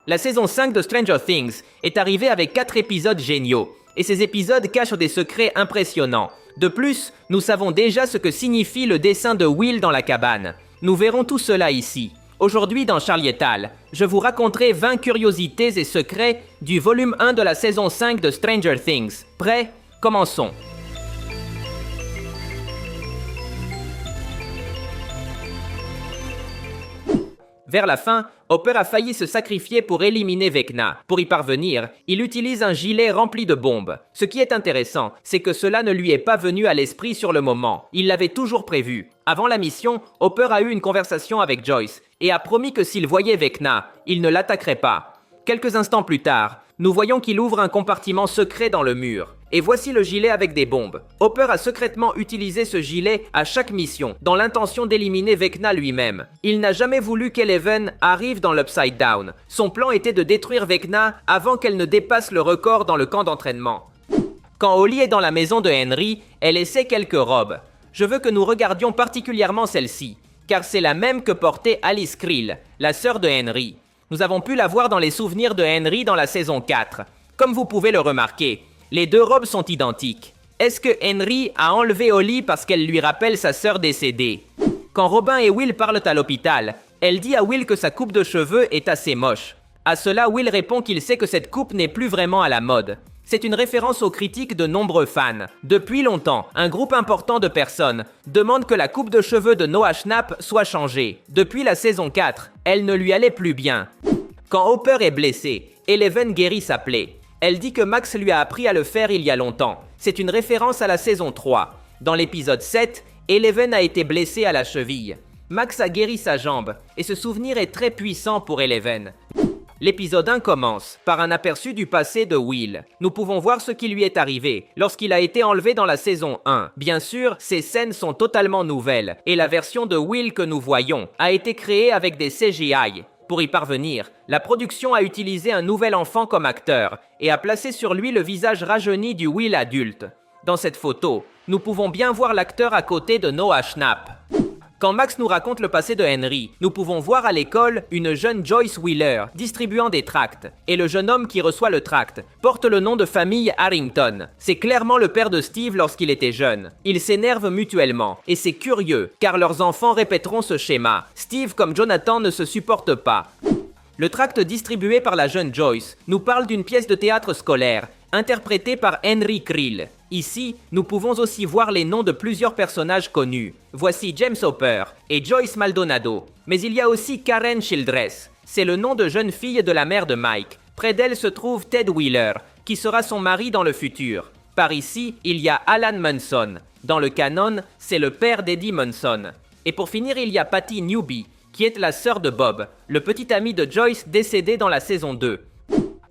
La saison 5 de Stranger Things est arrivée avec 4 épisodes géniaux, et ces épisodes cachent des secrets impressionnants. De plus, nous savons déjà ce que signifie le dessin de Will dans la cabane. Nous verrons tout cela ici. Aujourd'hui dans Charlie et Al, je vous raconterai 20 curiosités et secrets du volume 1 de la saison 5 de Stranger Things. Prêts? Commençons. Vers la fin, Hopper a failli se sacrifier pour éliminer Vecna. Pour y parvenir, il utilise un gilet rempli de bombes. Ce qui est intéressant, c'est que cela ne lui est pas venu à l'esprit sur le moment. Il l'avait toujours prévu. Avant la mission, Hopper a eu une conversation avec Joyce et a promis que s'il voyait Vecna, il ne l'attaquerait pas. Quelques instants plus tard, nous voyons qu'il ouvre un compartiment secret dans le mur. Et voici le gilet avec des bombes. Hopper a secrètement utilisé ce gilet à chaque mission, dans l'intention d'éliminer Vecna lui-même. Il n'a jamais voulu qu'Eleven arrive dans l'Upside Down. Son plan était de détruire Vecna avant qu'elle ne dépasse le record dans le camp d'entraînement. Quand Holly est dans la maison de Henry, elle essaie quelques robes. Je veux que nous regardions particulièrement celle-ci, car c'est la même que portait Alice Krill, la sœur de Henry. Nous avons pu la voir dans les souvenirs de Henry dans la saison 4. Comme vous pouvez le remarquer, les deux robes sont identiques. Est-ce que Henry a enlevé Holly parce qu'elle lui rappelle sa sœur décédée? Quand Robin et Will parlent à l'hôpital, elle dit à Will que sa coupe de cheveux est assez moche. À cela, Will répond qu'il sait que cette coupe n'est plus vraiment à la mode. C'est une référence aux critiques de nombreux fans. Depuis longtemps, un groupe important de personnes demande que la coupe de cheveux de Noah Schnapp soit changée. Depuis la saison 4, elle ne lui allait plus bien. Quand Hopper est blessé, Eleven guérit sa plaie. Elle dit que Max lui a appris à le faire il y a longtemps. C'est une référence à la saison 3. Dans l'épisode 7, Eleven a été blessée à la cheville. Max a guéri sa jambe, et ce souvenir est très puissant pour Eleven. L'épisode 1 commence par un aperçu du passé de Will. Nous pouvons voir ce qui lui est arrivé lorsqu'il a été enlevé dans la saison 1. Bien sûr, ces scènes sont totalement nouvelles, et la version de Will que nous voyons a été créée avec des CGI. Pour y parvenir, la production a utilisé un nouvel enfant comme acteur et a placé sur lui le visage rajeuni du Will adulte. Dans cette photo, nous pouvons bien voir l'acteur à côté de Noah Schnapp. Quand Max nous raconte le passé de Henry, nous pouvons voir à l'école une jeune Joyce Wheeler distribuant des tracts. Et le jeune homme qui reçoit le tract porte le nom de famille Harrington. C'est clairement le père de Steve lorsqu'il était jeune. Ils s'énervent mutuellement, et c'est curieux, car leurs enfants répéteront ce schéma. Steve comme Jonathan ne se supportent pas. Le tract distribué par la jeune Joyce nous parle d'une pièce de théâtre scolaire, interprétée par Henry Krill. Ici, nous pouvons aussi voir les noms de plusieurs personnages connus. Voici James Hopper et Joyce Maldonado. Mais il y a aussi Karen Childress. C'est le nom de jeune fille de la mère de Mike. Près d'elle se trouve Ted Wheeler, qui sera son mari dans le futur. Par ici, il y a Alan Munson. Dans le canon, c'est le père d'Eddie Munson. Et pour finir, il y a Patty Newby, qui est la sœur de Bob, le petit ami de Joyce décédé dans la saison 2.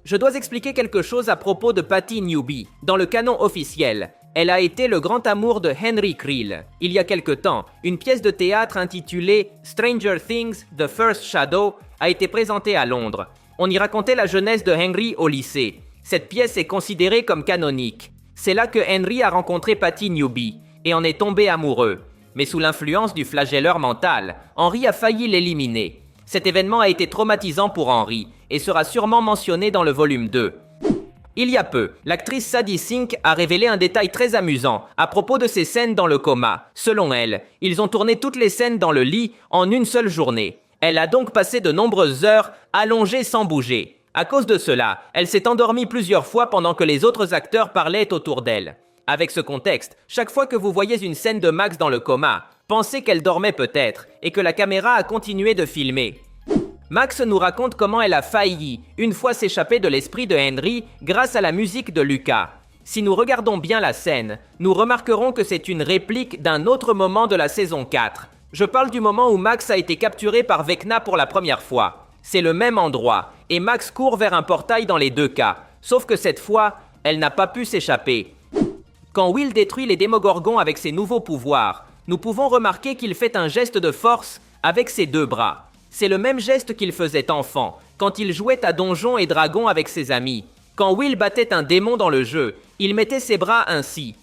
Je dois expliquer quelque chose à propos de Patty Newby. Dans le canon officiel, elle a été le grand amour de Henry Krill. Il y a quelque temps, une pièce de théâtre intitulée Stranger Things The First Shadow a été présentée à Londres. On y racontait la jeunesse de Henry au lycée. Cette pièce est considérée comme canonique. C'est là que Henry a rencontré Patty Newby et en est tombé amoureux. Mais sous l'influence du flagelleur mental, Henry a failli l'éliminer. Cet événement a été traumatisant pour Henry et sera sûrement mentionné dans le volume 2. Il y a peu, l'actrice Sadie Sink a révélé un détail très amusant à propos de ces scènes dans le coma. Selon elle, ils ont tourné toutes les scènes dans le lit en une seule journée. Elle a donc passé de nombreuses heures allongée sans bouger. À cause de cela, elle s'est endormie plusieurs fois pendant que les autres acteurs parlaient autour d'elle. Avec ce contexte, chaque fois que vous voyez une scène de Max dans le coma, pensez qu'elle dormait peut-être et que la caméra a continué de filmer. Max nous raconte comment elle a failli, une fois s'échapper de l'esprit de Henry grâce à la musique de Lucas. Si nous regardons bien la scène, nous remarquerons que c'est une réplique d'un autre moment de la saison 4. Je parle du moment où Max a été capturé par Vecna pour la première fois. C'est le même endroit, et Max court vers un portail dans les deux cas, sauf que cette fois, elle n'a pas pu s'échapper. Quand Will détruit les Démogorgons avec ses nouveaux pouvoirs, nous pouvons remarquer qu'il fait un geste de force avec ses deux bras. C'est le même geste qu'il faisait enfant, quand il jouait à Donjons et Dragons avec ses amis. Quand Will battait un démon dans le jeu, il mettait ses bras ainsi.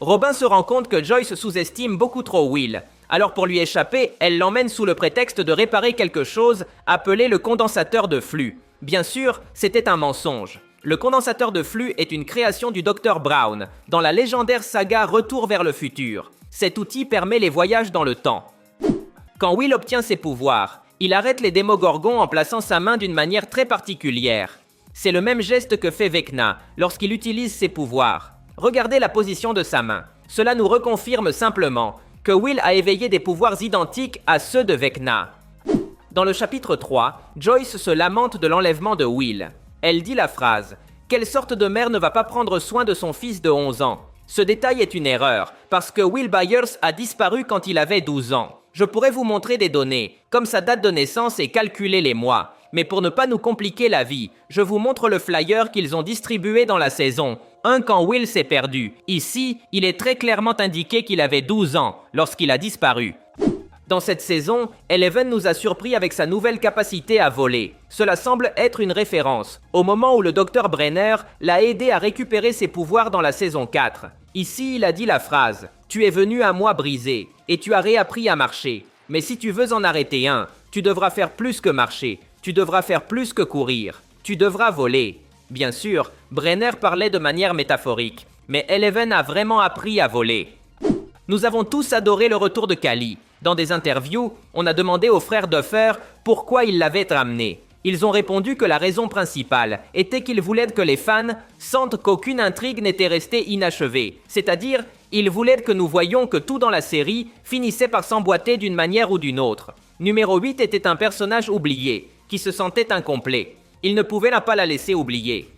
Robin se rend compte que Joyce sous-estime beaucoup trop Will. Alors pour lui échapper, elle l'emmène sous le prétexte de réparer quelque chose appelé le condensateur de flux. Bien sûr, c'était un mensonge. Le condensateur de flux est une création du Dr Brown dans la légendaire saga Retour vers le futur. Cet outil permet les voyages dans le temps. Quand Will obtient ses pouvoirs, il arrête les Démogorgons en plaçant sa main d'une manière très particulière. C'est le même geste que fait Vecna lorsqu'il utilise ses pouvoirs. Regardez la position de sa main. Cela nous reconfirme simplement que Will a éveillé des pouvoirs identiques à ceux de Vecna. Dans le chapitre 3, Joyce se lamente de l'enlèvement de Will. Elle dit la phrase « Quelle sorte de mère ne va pas prendre soin de son fils de 11 ans ?» Ce détail est une erreur, parce que Will Byers a disparu quand il avait 12 ans. Je pourrais vous montrer des données, comme sa date de naissance et calculer les mois. Mais pour ne pas nous compliquer la vie, je vous montre le flyer qu'ils ont distribué dans la saison 1 quand Will s'est perdu. Ici, il est très clairement indiqué qu'il avait 12 ans lorsqu'il a disparu. Dans cette saison, Eleven nous a surpris avec sa nouvelle capacité à voler. Cela semble être une référence, au moment où le Dr Brenner l'a aidé à récupérer ses pouvoirs dans la saison 4. Ici, il a dit la phrase « Tu es venu à moi brisé, et tu as réappris à marcher. Mais si tu veux en arrêter un, tu devras faire plus que marcher, tu devras faire plus que courir, tu devras voler. » Bien sûr, Brenner parlait de manière métaphorique, mais Eleven a vraiment appris à voler. Nous avons tous adoré le retour de Kali. Dans des interviews, on a demandé aux frères Duffer pourquoi ils l'avaient ramené. Ils ont répondu que la raison principale était qu'ils voulaient que les fans sentent qu'aucune intrigue n'était restée inachevée. C'est-à-dire, ils voulaient que nous voyions que tout dans la série finissait par s'emboîter d'une manière ou d'une autre. Numéro 8 était un personnage oublié, qui se sentait incomplet. Ils ne pouvaient pas la laisser oublier.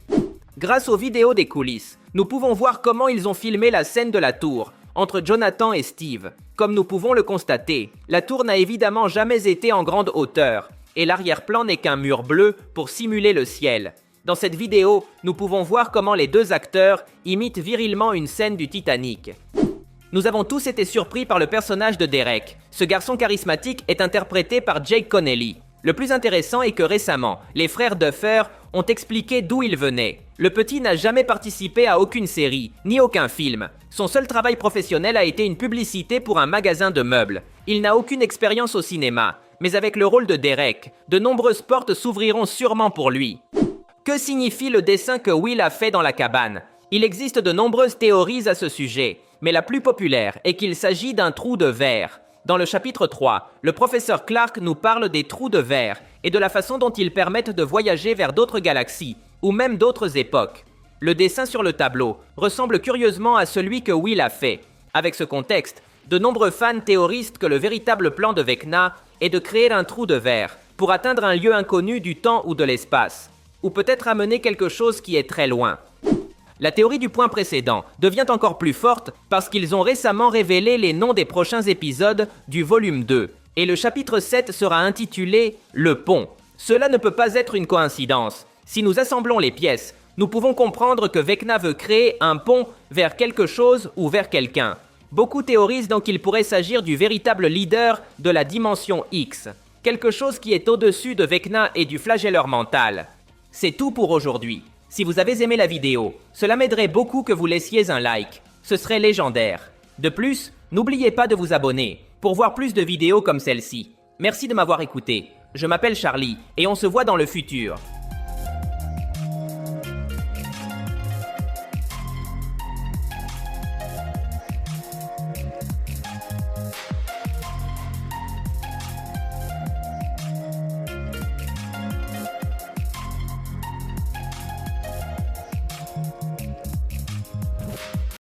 Grâce aux vidéos des coulisses, nous pouvons voir comment ils ont filmé la scène de la tour, entre Jonathan et Steve. Comme nous pouvons le constater, la tour n'a évidemment jamais été en grande hauteur, et l'arrière-plan n'est qu'un mur bleu pour simuler le ciel. Dans cette vidéo, nous pouvons voir comment les deux acteurs imitent virilement une scène du Titanic. Nous avons tous été surpris par le personnage de Derek. Ce garçon charismatique est interprété par Jake Connelly. Le plus intéressant est que récemment, les frères Duffer ont expliqué d'où il venait. Le petit n'a jamais participé à aucune série, ni aucun film. Son seul travail professionnel a été une publicité pour un magasin de meubles. Il n'a aucune expérience au cinéma, mais avec le rôle de Derek, de nombreuses portes s'ouvriront sûrement pour lui. Que signifie le dessin que Will a fait dans la cabane? Il existe de nombreuses théories à ce sujet, mais la plus populaire est qu'il s'agit d'un trou de verre. Dans le chapitre 3, le professeur Clark nous parle des trous de verre et de la façon dont ils permettent de voyager vers d'autres galaxies, ou même d'autres époques. Le dessin sur le tableau ressemble curieusement à celui que Will a fait. Avec ce contexte, de nombreux fans théorisent que le véritable plan de Vecna est de créer un trou de verre pour atteindre un lieu inconnu du temps ou de l'espace, ou peut-être amener quelque chose qui est très loin. La théorie du point précédent devient encore plus forte parce qu'ils ont récemment révélé les noms des prochains épisodes du volume 2, et le chapitre 7 sera intitulé « Le pont ». Cela ne peut pas être une coïncidence. Si nous assemblons les pièces, nous pouvons comprendre que Vecna veut créer un pont vers quelque chose ou vers quelqu'un. Beaucoup théorisent donc qu'il pourrait s'agir du véritable leader de la dimension X, quelque chose qui est au-dessus de Vecna et du flagelleur mental. C'est tout pour aujourd'hui. Si vous avez aimé la vidéo, cela m'aiderait beaucoup que vous laissiez un like. Ce serait légendaire. De plus, n'oubliez pas de vous abonner pour voir plus de vidéos comme celle-ci. Merci de m'avoir écouté. Je m'appelle Charlie et on se voit dans le futur.